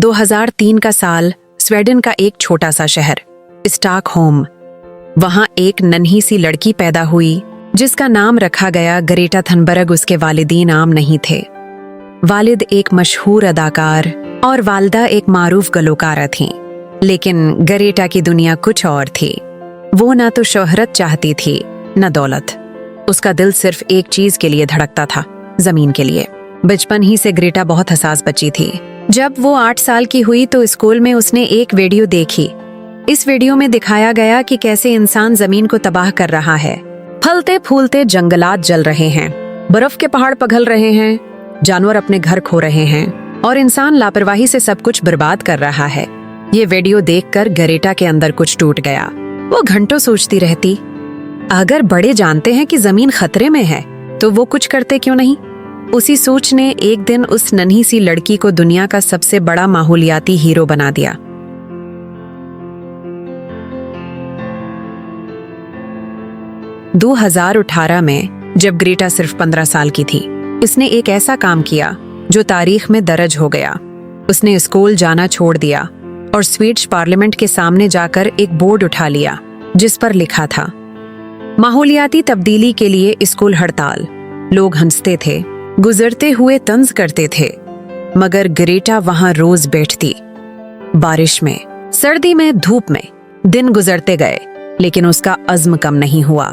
2003 का साल, स्वीडन का एक छोटा सा शहर स्टॉकहोम। वहां एक नन्ही सी लड़की पैदा हुई जिसका नाम रखा गया ग्रेटा थनबर्ग। उसके वालिदीन आम नहीं थे। वालिद एक मशहूर अदाकार और वालदा एक मारूफ गलोकारा थीं। लेकिन ग्रेटा की दुनिया कुछ और थी। वो ना तो शोहरत चाहती थी न दौलत। उसका दिल सिर्फ एक चीज के लिए धड़कता था, जमीन के लिए। बचपन ही से ग्रेटा बहुत हसास बच्ची थी। जब वो 8 साल की हुई तो स्कूल में उसने एक वीडियो देखी। इस वीडियो में दिखाया गया कि कैसे इंसान जमीन को तबाह कर रहा है। फलते फूलते जंगलात जल रहे हैं, बर्फ के पहाड़ पिघल रहे हैं, जानवर अपने घर खो रहे हैं और इंसान लापरवाही से सब कुछ बर्बाद कर रहा है। ये वीडियो देखकर ग्रेटा के अंदर कुछ टूट गया। वो घंटों सोचती रहती, अगर बड़े जानते हैं कि जमीन खतरे में है तो वो कुछ करते क्यों नहीं। उसी सोच ने एक दिन उस नन्ही सी लड़की को दुनिया का सबसे बड़ा माहौलियाती हीरो बना दिया। दो 2018 में जब ग्रेटा सिर्फ 15 साल की थी, उसने एक ऐसा काम किया जो तारीख में दर्ज हो गया। उसने स्कूल जाना छोड़ दिया और स्वीडिश पार्लियामेंट के सामने जाकर एक बोर्ड उठा लिया जिस पर लिखा था, माहौलियाती तब्दीली के लिए स्कूल हड़ताल। लोग हंसते थे, गुजरते हुए तंज करते थे, मगर ग्रेटा वहां रोज बैठती। बारिश में, सर्दी में, धूप में दिन गुजरते गए, लेकिन उसका अज़्म कम नहीं हुआ।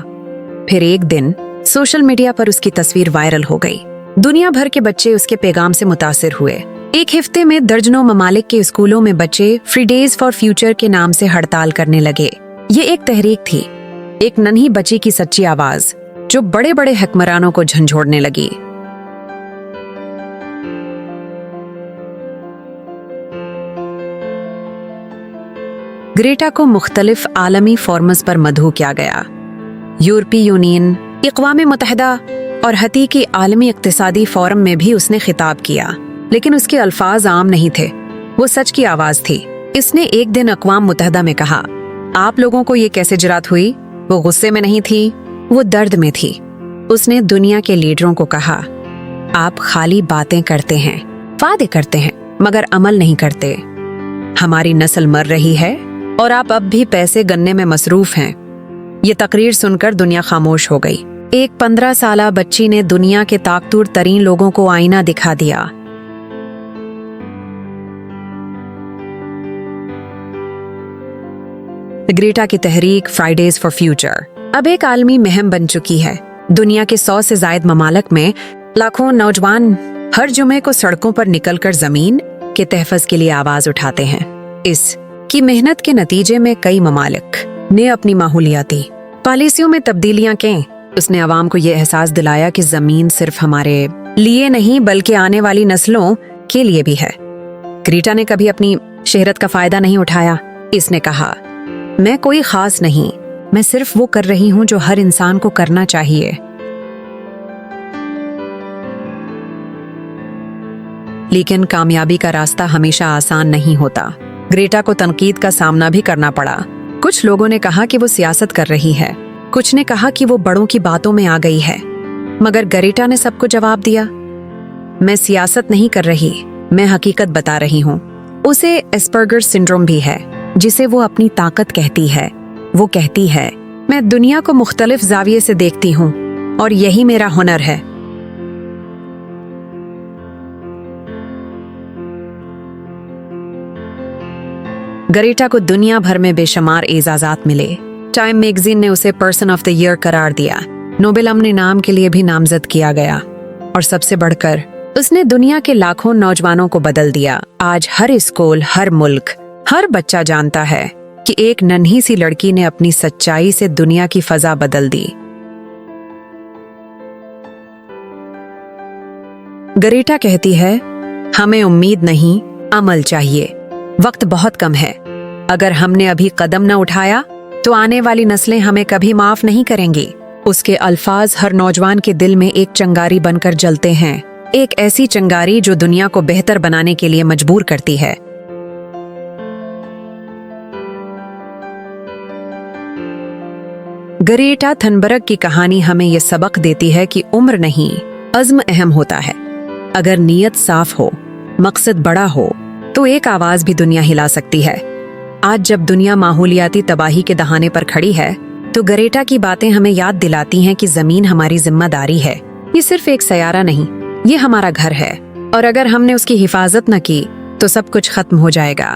फिर एक दिन सोशल मीडिया पर उसकी तस्वीर वायरल हो गई। दुनिया भर के बच्चे उसके पैगाम से मुतासिर हुए। एक हफ्ते में दर्जनों ममालिक के स्कूलों में बच्चे फ्री डेज फॉर फ्यूचर के नाम से हड़ताल करने लगे। ये एक तहरीक थी, एक नन्ही बच्ची की सच्ची आवाज जो बड़े बड़े हुक्मरानों को झंझोड़ने लगी। ग्रेटा को मुख्तलिफ आलमी फोरम्स पर मदहू किया गया। यूरोपीय यूनियन, अक़वाम मुत्तहिदा और हती की आलमी इक़्तिसादी फोरम में भी उसने खिताब किया, लेकिन उसके अल्फाज आम नहीं थे। वो सच की आवाज थी। इसने एक दिन अक़वाम मुत्तहिदा में कहा, आप लोगों को ये कैसे जुरात हुई। वो गुस्से में नहीं थी, वो दर्द में थी। उसने दुनिया के लीडरों को कहा, आप खाली बातें करते हैं, वादे करते हैं, मगर अमल नहीं करते। हमारी नस्ल मर रही है और आप अब भी पैसे गन्ने में मसरूफ हैं। ये तकरीर सुनकर दुनिया खामोश हो गई। एक 15 साला बच्ची ने दुनिया के ताकतवर तरीन लोगों को आईना दिखा दिया। ग्रेटा की तहरीक फ्राइडेज फॉर फ्यूचर अब एक आलमी मुहिम बन चुकी है। दुनिया के 100 से ज्यादा ममालिक में लाखों नौजवान हर जुमे को सड़कों पर निकलकर जमीन के तहफ़्फ़ुज़ के लिए आवाज उठाते हैं। इस की मेहनत के नतीजे में कई ममालिक ने अपनी माहौलियाती पॉलिसियों में तब्दीलियां की। उसने आवाम को ये एहसास दिलाया कि जमीन सिर्फ हमारे लिए नहीं बल्कि आने वाली नस्लों के लिए भी है। ग्रेटा ने कभी अपनी शहरत का फायदा नहीं उठाया। इसने कहा, मैं कोई खास नहीं, मैं सिर्फ वो कर रही हूँ जो हर इंसान को करना चाहिए। लेकिन कामयाबी का रास्ता हमेशा आसान नहीं होता। ग्रेटा को तनकीद का सामना भी करना पड़ा। कुछ लोगों ने कहा कि वो सियासत कर रही है, कुछ ने कहा कि वो बड़ों की बातों में आ गई है, मगर ग्रेटा ने सबको जवाब दिया, मैं सियासत नहीं कर रही, मैं हकीकत बता रही हूँ। उसे एस्पर्गर सिंड्रोम भी है, जिसे वो अपनी ताकत कहती है। वो कहती है, मैं दुनिया को मुख्तलिफ जाविये से देखती हूँ और यही मेरा हुनर है। ग्रेटा को दुनिया भर में बेशुमार एजाज़ात मिले। टाइम मैगजीन ने उसे पर्सन ऑफ द ईयर करार दिया। नोबेल अमन इनाम के लिए भी नामजद किया गया। और सबसे बढ़कर उसने दुनिया के लाखों नौजवानों को बदल दिया। आज हर स्कूल, हर मुल्क, हर बच्चा जानता है कि एक नन्ही सी लड़की ने अपनी सच्चाई से दुनिया की फजा बदल दी। ग्रेटा कहती है, हमें उम्मीद नहीं, अमल चाहिए। वक्त बहुत कम है। अगर हमने अभी कदम न उठाया तो आने वाली नस्लें हमें कभी माफ नहीं करेंगी। उसके अल्फाज हर नौजवान के दिल में एक चिंगारी बनकर जलते हैं, एक ऐसी चिंगारी जो दुनिया को बेहतर बनाने के लिए मजबूर करती है। ग्रेटा थनबर्ग की कहानी हमें यह सबक देती है कि उम्र नहीं, अज़्म अहम होता है। अगर नीयत साफ हो, मकसद बड़ा हो, तो एक आवाज भी दुनिया हिला सकती है। आज जब दुनिया माहौलियाती तबाही के दहाने पर खड़ी है, तो गरेटा की बातें हमें याद दिलाती हैं कि जमीन हमारी जिम्मेदारी है। ये सिर्फ एक सयारा नहीं, ये हमारा घर है, और अगर हमने उसकी हिफाजत न की तो सब कुछ खत्म हो जाएगा।